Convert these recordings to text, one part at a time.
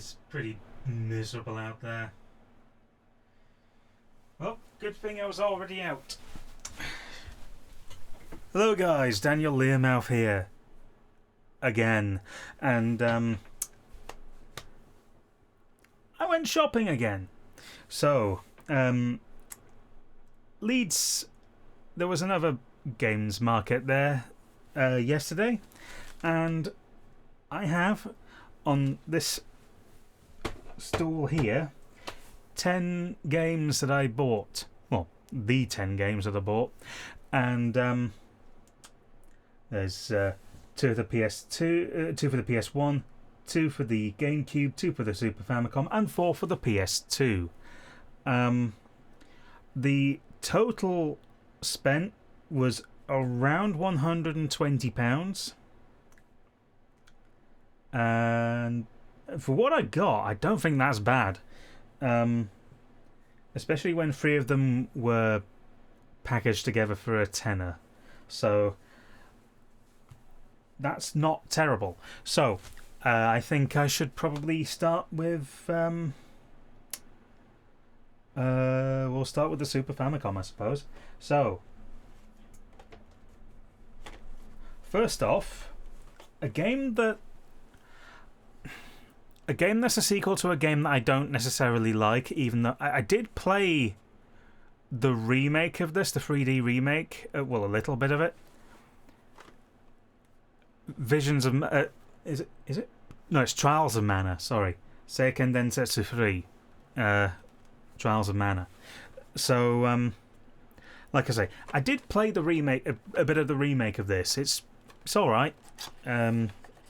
it's pretty miserable out there. Well, good thing I was already out. Hello guys, Daniel Learmouth here. Again. And I went shopping again. So, Leeds, there was another games market there yesterday. And I have on this stool here 10 games that I bought. Well, the 10 games that I bought. And there's 2 for the PS2, 2 for the PS1, 2 for the GameCube, 2 for the Super Famicom, and 4 for the PS2. The total spent was around £120. And for what I got, I don't think that's bad. Especially when 3 of them were packaged together for a tenner. So that's not terrible. So I think I should probably start with we'll start with the Super Famicom, I suppose. So first off, a game that's a sequel to a game that I don't necessarily like, even though I did play the remake of this, the 3D remake, well, a little bit of it. Visions of... is it? No, it's Trials of Mana, sorry. Seiken Densetsu 3. Trials of Mana. So, like I say, I did play the remake, a bit of the remake of this. It's alright.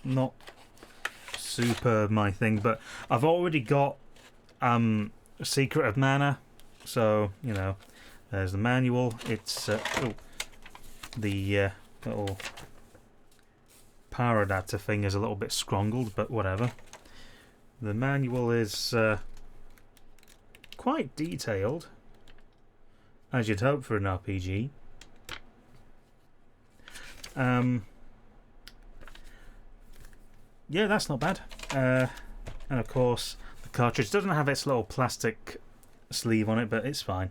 Not super my thing, but I've already got Secret of Mana, so you know, there's the manual. It's the little power adapter thing is a little bit scrongled, but whatever. The manual is quite detailed, as you'd hope for an RPG. Yeah, that's not bad. And of course, the cartridge doesn't have its little plastic sleeve on it, but it's fine.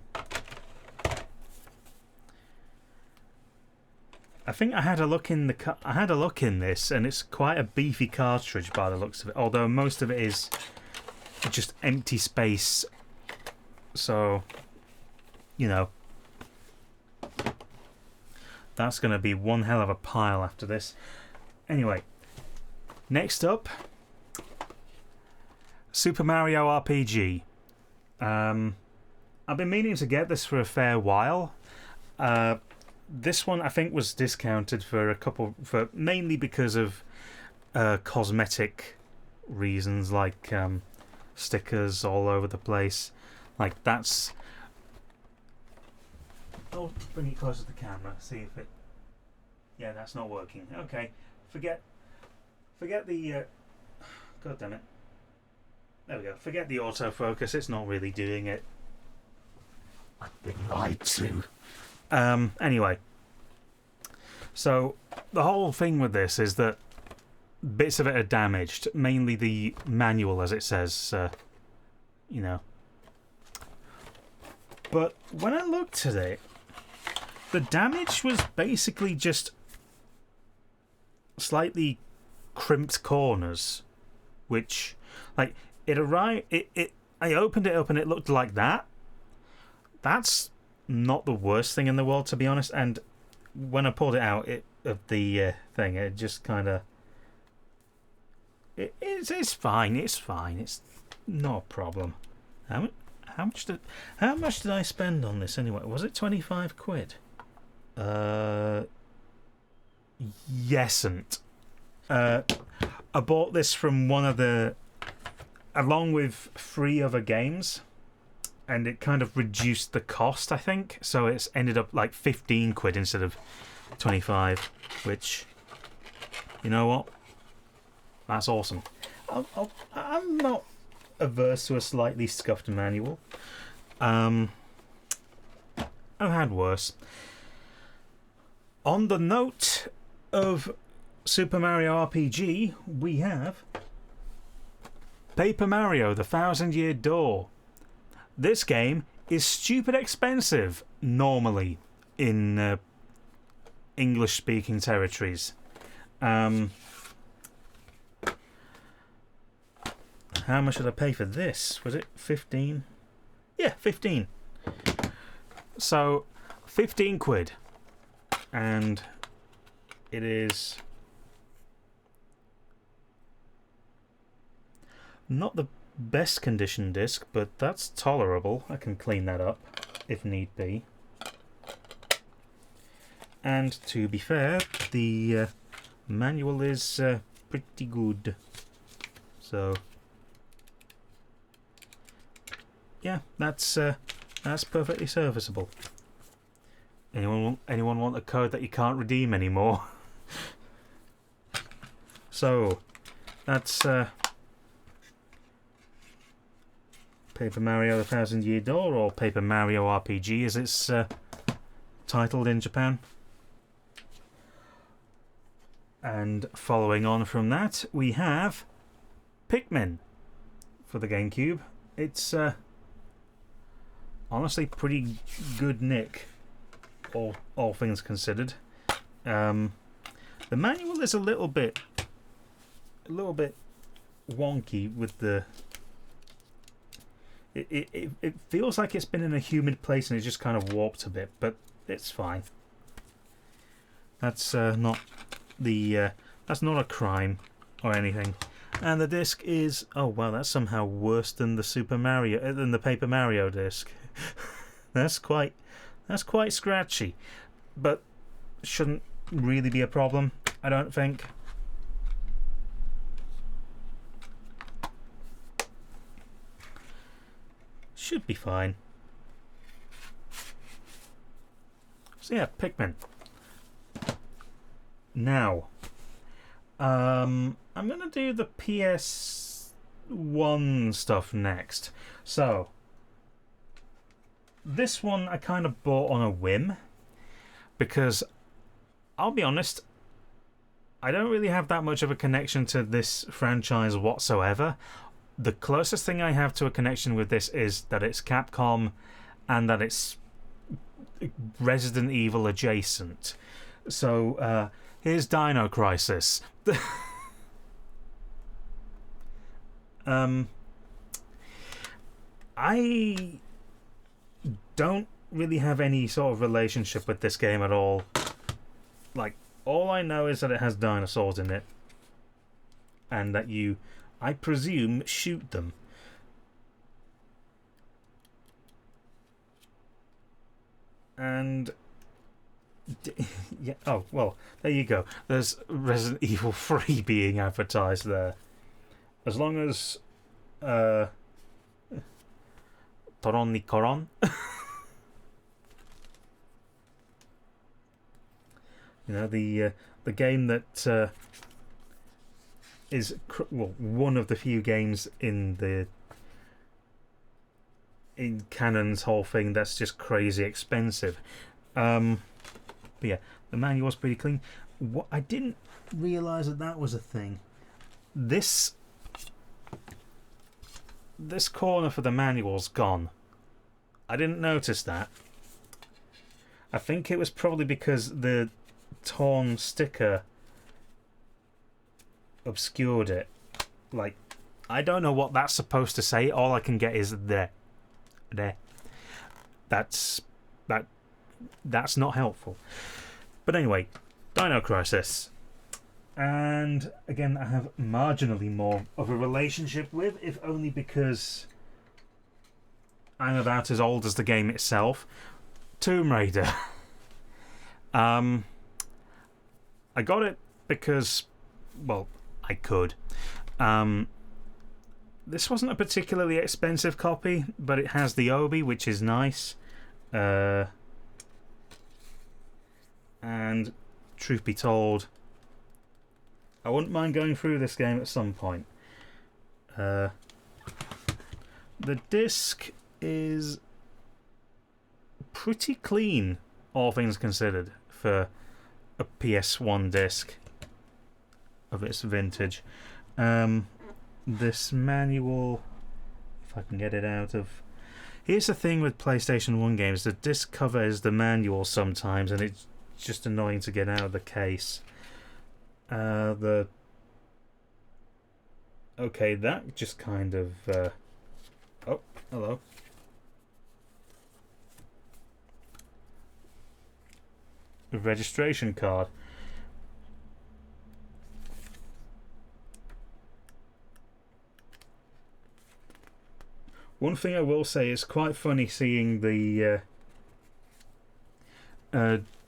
I think I had a look in this, and it's quite a beefy cartridge by the looks of it. Although most of it is just empty space, so you know that's going to be one hell of a pile after this. Anyway. Next up, Super Mario RPG. I've been meaning to get this for a fair while. This one I think was discounted for mainly because of cosmetic reasons, like stickers all over the place. Like that's. I'll bring it closer to the camera. See if it. Yeah, that's not working. Okay, forget the... God damn it. There we go. Forget the autofocus. It's not really doing it. I've been lied to. Anyway. So, the whole thing with this is that bits of it are damaged. Mainly the manual, as it says. You know. But when I looked at it, the damage was basically just slightly crimped corners, which, like, it arrived. I opened it up and it looked like that. That's not the worst thing in the world, to be honest. And when I pulled it out of the thing, it just kind of. It's fine. It's fine. It's not a problem. How much did I spend on this anyway? Was it £25? Yesn't. I bought this from one of the, along with 3 other games, and it kind of reduced the cost, I think. So it's ended up like £15 instead of 25, which, you know what? That's awesome. I'm not averse to a slightly scuffed manual. I've had worse. On the note of Super Mario RPG, we have Paper Mario: The Thousand Year Door. This game is stupid expensive normally in English-speaking territories. How much did I pay for this? Was it 15? Yeah, 15. So, 15 quid. And it is not the best condition disc, but that's tolerable. I can clean that up if need be. And to be fair, the manual is pretty good. So yeah, that's perfectly serviceable. Anyone want a code that you can't redeem anymore? So that's Paper Mario: The Thousand Year Door, or Paper Mario RPG as it's titled in Japan. And following on from that, we have Pikmin for the GameCube. It's honestly pretty good nick, all things considered. The manual is a little bit wonky with the. It feels like it's been in a humid place and it's just kind of warped a bit, but it's fine. That's not a crime or anything. And the disc is, oh wow, that's somehow worse than the Paper Mario disc. that's quite scratchy, but shouldn't really be a problem, I don't think. Should be fine. So yeah, Pikmin. Now, I'm going to do the PS1 stuff next. So, this one I kind of bought on a whim, because I'll be honest, I don't really have that much of a connection to this franchise whatsoever. The closest thing I have to a connection with this is that it's Capcom and that it's Resident Evil adjacent. So, here's Dino Crisis. I don't really have any sort of relationship with this game at all. Like, all I know is that it has dinosaurs in it, and that you, I presume, shoot them. And yeah, oh well, there you go. There's Resident Evil 3 being advertised there. As long as Toronni Koron. You know, the game that is one of the few games in Canon's whole thing that's just crazy expensive. But yeah, the manual's pretty clean. What I didn't realise that was a thing. This corner for the manual's gone. I didn't notice that. I think it was probably because the torn sticker obscured it. Like, I don't know what that's supposed to say. All I can get is there. That's not helpful. But anyway, Dino Crisis. And again, I have marginally more of a relationship with, if only because I'm about as old as the game itself. Tomb Raider. I got it because, well, I could. This wasn't a particularly expensive copy, but it has the Obi, which is nice. And truth be told, I wouldn't mind going through this game at some point. The disc is pretty clean, all things considered, for a PS1 disc of its vintage. The this manual, if I can get it out of... Here's the thing with PlayStation 1 games, the disc cover is the manual sometimes, and it's just annoying to get out of the case. Okay, that just kind of... Oh, hello. The registration card. One thing I will say, is quite funny seeing the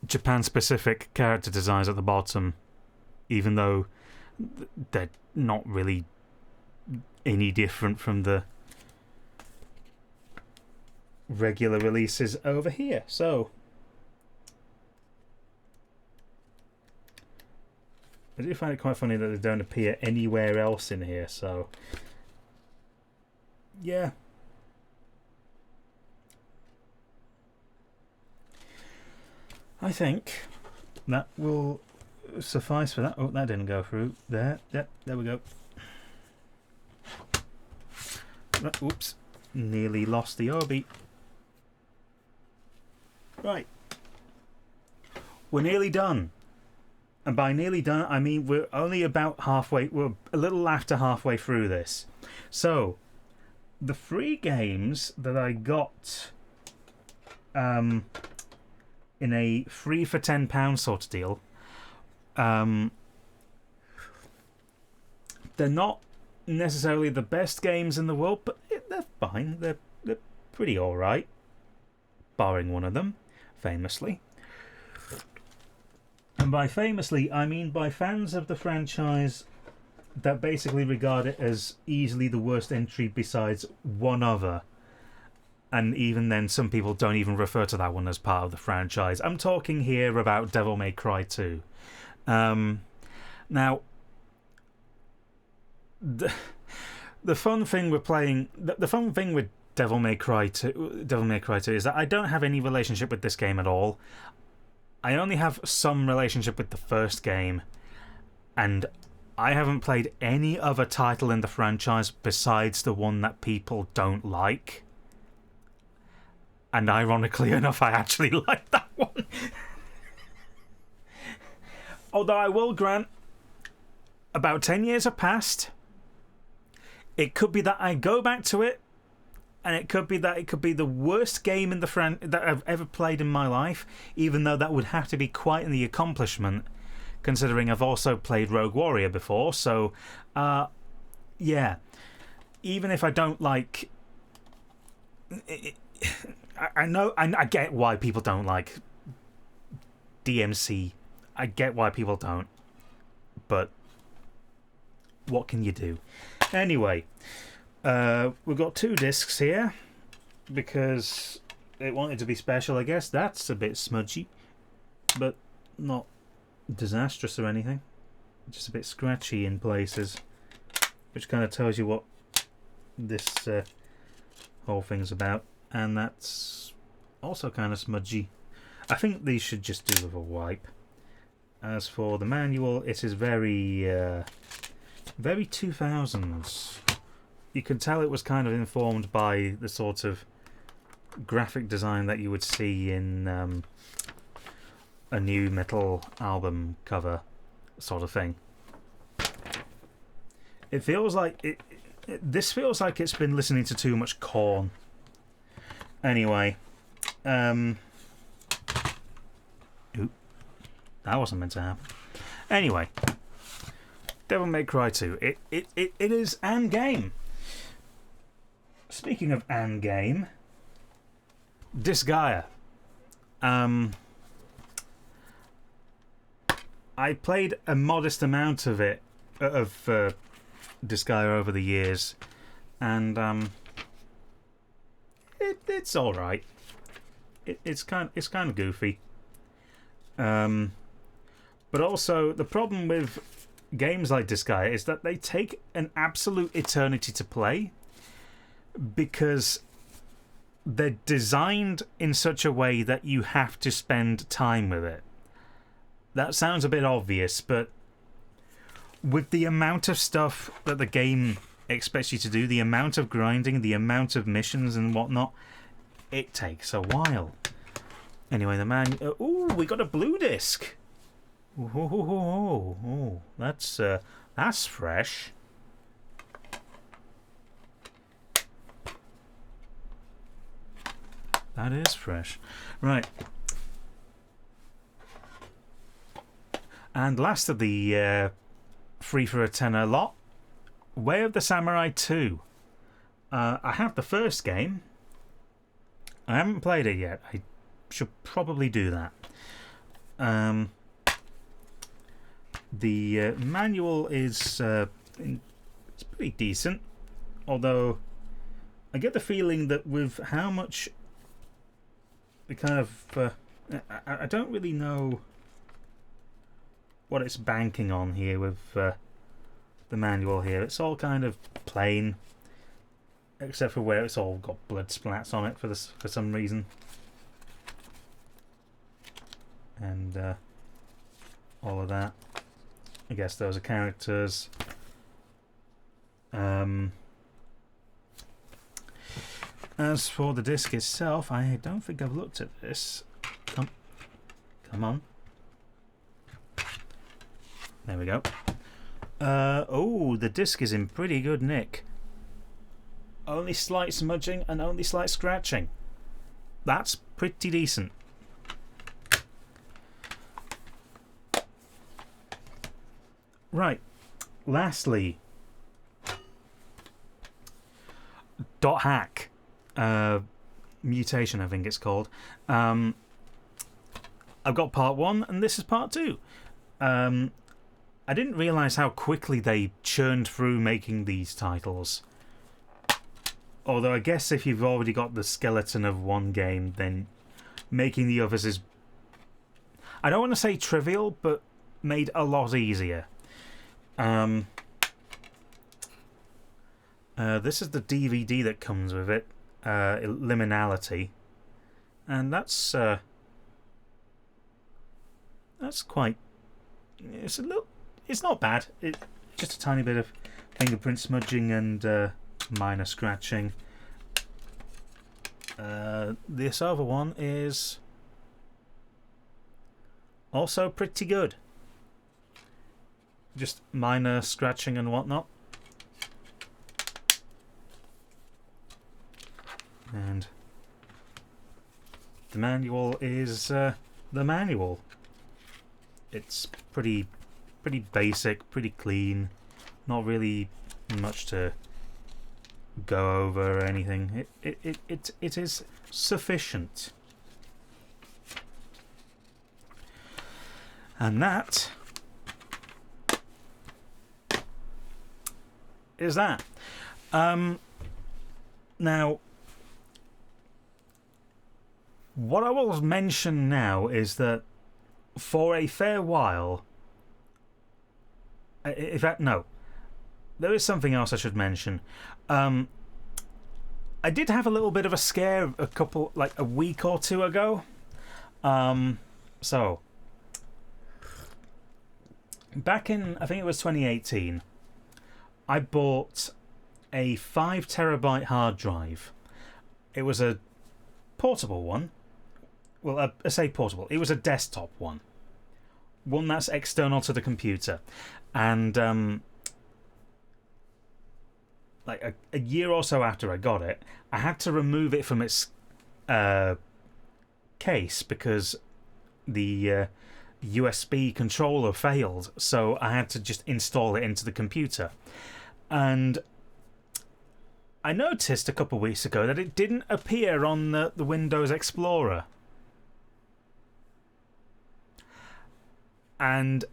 Japan-specific character designs at the bottom, even though they're not really any different from the regular releases over here. So I do find it quite funny that they don't appear anywhere else in here, so yeah. I think that will suffice for that. Oh, that didn't go through. There. Yep, there we go. Oops. Nearly lost the Obi. Right. We're nearly done. And by nearly done, I mean we're only about halfway. We're a little after halfway through this. So, the free games that I got... in a free for £10 sort of deal, they're not necessarily the best games in the world, but they're fine. They're pretty alright, barring one of them, famously. And by famously, I mean by fans of the franchise that basically regard it as easily the worst entry besides one other. And even then, some people don't even refer to that one as part of the franchise. I'm talking here about Devil May Cry 2. Now, the fun thing with playing... The fun thing with Devil May Cry 2 is that I don't have any relationship with this game at all. I only have some relationship with the first game. And I haven't played any other title in the franchise besides the one that people don't like. And ironically enough, I actually like that one. Although I will grant, about 10 years have passed. It could be that I go back to it, and it could be that it could be the worst game in the that I've ever played in my life, even though that would have to be quite the accomplishment, considering I've also played Rogue Warrior before. So, yeah. Even if I don't like... I know, I get why people don't like DMC. I get why people don't. But what can you do? Anyway, we've got 2 discs here because it wanted to be special, I guess. That's a bit smudgy, but not disastrous or anything. Just a bit scratchy in places, which kind of tells you what this whole thing's about. And that's also kind of smudgy. I think these should just do with a wipe. As for the manual, it is very 2000s. You can tell it was kind of informed by the sort of graphic design that you would see in a new metal album cover sort of thing. It feels like this feels like it's been listening to too much Korn. Anyway, oop, that wasn't meant to happen. Anyway, Devil May Cry 2. It is an game. Speaking of an game, Disgaea. I played a modest amount of it, of Disgaea over the years, and it's all right. It's kind of goofy. But also the problem with games like Disgaea is that they take an absolute eternity to play because they're designed in such a way that you have to spend time with it. That sounds a bit obvious, but with the amount of stuff that the game expects you to do, the amount of grinding, the amount of missions and whatnot, it takes a while. Anyway, the man... ooh, we got a blue disc. Oh, that's fresh. That is fresh. Right. And last of the free for a tenner lot, Way of the Samurai 2. I have the first game. I haven't played it yet. I should probably do that. The manual is it's pretty decent, although I get the feeling that with how much the kind of I don't really know what it's banking on here with the manual here. It's all kind of plain, except for where it's all got blood splats on it for some reason. And all of that. I guess those are characters. As for the disc itself, I don't think I've looked at this. Come on. There we go. Oh, the disc is in pretty good nick. Only slight smudging and only slight scratching. That's pretty decent. Right, lastly, .hack mutation, I think it's called. I've got part 1 and this is part 2. I didn't realise how quickly they churned through making these titles. Although I guess if you've already got the skeleton of one game, then making the others is, I don't want to say trivial, but made a lot easier. This is the DVD that comes with it, Liminality, and that's quite. It's not bad. It's just a tiny bit of fingerprint smudging and minor scratching. This other one is also pretty good. Just minor scratching and whatnot. And the manual is the manual. It's pretty basic, pretty clean. Not really much to go over or anything. It is sufficient. And that is that. Now, what I will mention now is that for a fair while, in fact, no, there is something else I should mention. I did have a little bit of a scare a week or two ago. So, back in, I think it was 2018, I bought a 5 terabyte hard drive. It was a portable one. Well, I say portable. It was a desktop one. One that's external to the computer. And like a year or so after I got it, I had to remove it from its case because the USB controller failed. So I had to just install it into the computer. And I noticed a couple of weeks ago that it didn't appear on the Windows Explorer. And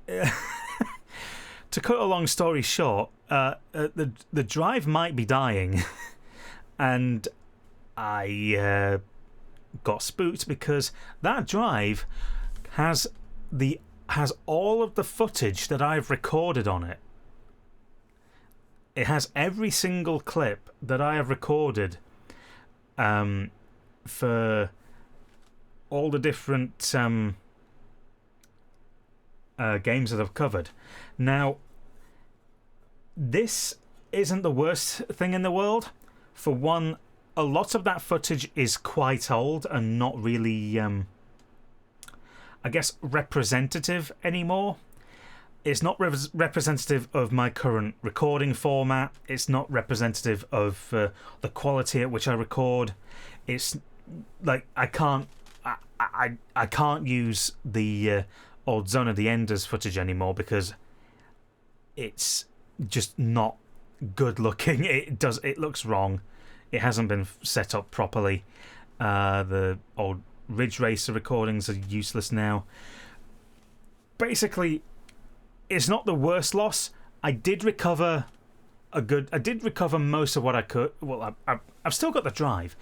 to cut a long story short, the drive might be dying. And I got spooked because that drive has all of the footage that I've recorded on it. It has every single clip that I have recorded for all the different games that I've covered. Now, this isn't the worst thing in the world. For one, a lot of that footage is quite old and not really, I guess, representative anymore. It's not representative of my current recording format. It's not representative of the quality at which I record. It's like I can't use the old Zone of the Enders footage anymore because it's just not good looking. It looks wrong. It hasn't been set up properly. The old Ridge Racer recordings are useless now. Basically, it's not the worst loss. I did recover most of what I could. Well, I've still got the drive.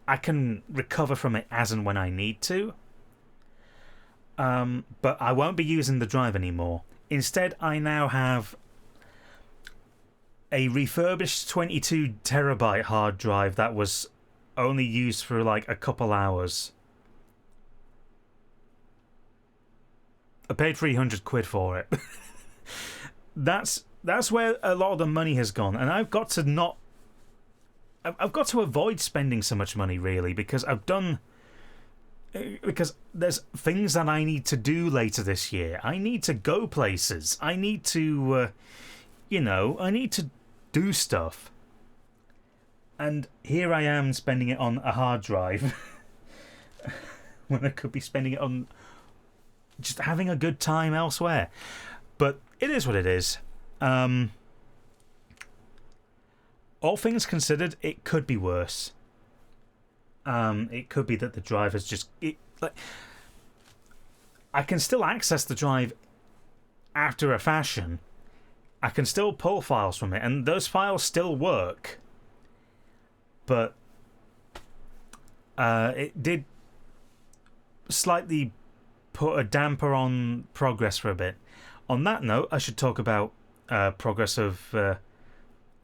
I can recover from it as and when I need to. But I won't be using the drive anymore. Instead, I now have a refurbished 22 terabyte hard drive that was only used for like a couple hours. I paid £300 for it. That's where a lot of the money has gone, and I've got to avoid spending so much money, really, because there's things that I need to do later this year. I need to go places. I need to, I need to do stuff. And here I am spending it on a hard drive when I could be spending it on just having a good time elsewhere. But it is what it is. All things considered, it could be worse. It could be that the drive has just... I can still access the drive after a fashion. I can still pull files from it, and those files still work. But it did slightly put a damper on progress for a bit. On that note, I should talk about progress of the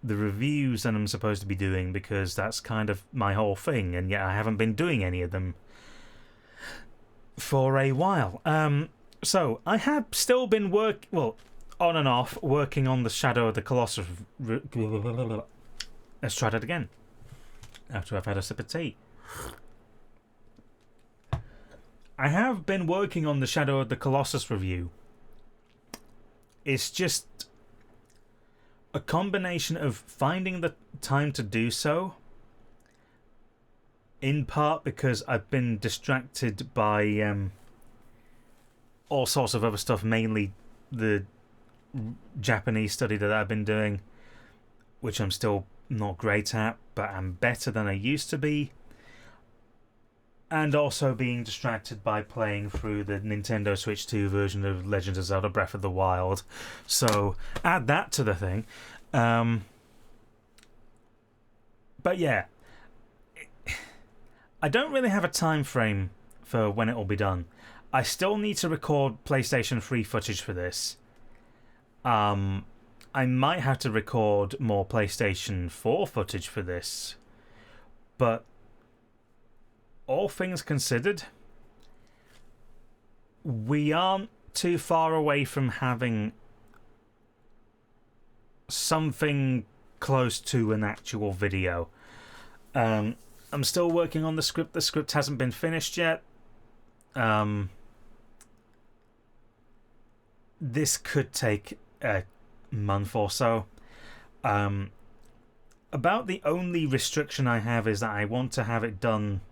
reviews that I'm supposed to be doing, because that's kind of my whole thing, and yet I haven't been doing any of them for a while. So I have still been on and off working on the Shadow of the Colossus. Let's try that again. After I've had a sip of tea. I have been working on the Shadow of the Colossus review. It's just a combination of finding the time to do so, in part because I've been distracted by all sorts of other stuff, mainly the Japanese study that I've been doing, which I'm still not great at, but I'm better than I used to be. And also being distracted by playing through the Nintendo Switch 2 version of Legend of Zelda Breath of the Wild. So, add that to the thing. But yeah, I don't really have a time frame for when it will be done. I still need to record PlayStation 3 footage for this. I might have to record more PlayStation 4 footage for this. But all things considered, we aren't too far away from having something close to an actual video. I'm still working on the script. The script hasn't been finished yet. This could take a month or so. About the only restriction I have is that I want to have it done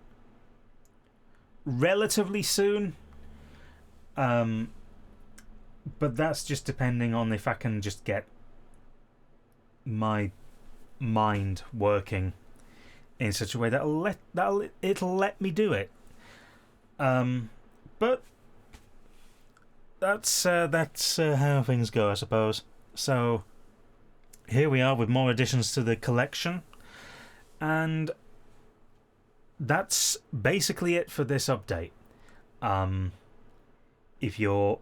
relatively soon. But that's just depending on if I can just get my mind working in such a way that'll let me do it. But that's how things go, I suppose. So here we are with more additions to the collection, and that's basically it for this update. If you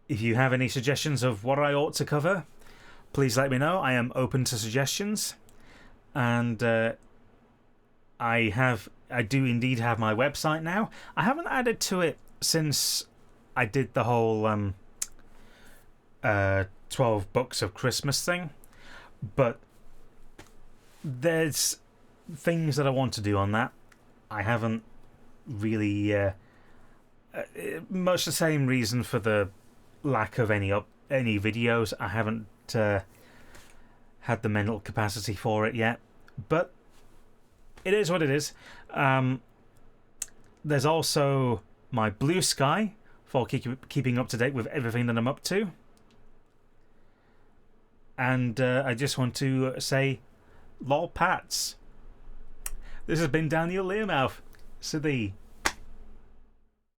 have any suggestions of what I ought to cover, please let me know. I am open to suggestions, and I do indeed have my website now. I haven't added to it since I did the whole 12 Books of Christmas thing, but there's things that I want to do on that. I haven't really much the same reason for the lack of any videos. I haven't had the mental capacity for it yet, but it is what it is. There's also my Blue Sky for keeping up to date with everything that I'm up to. And I just want to say, lol pats. This has been Daniel Learmouth. Sidi.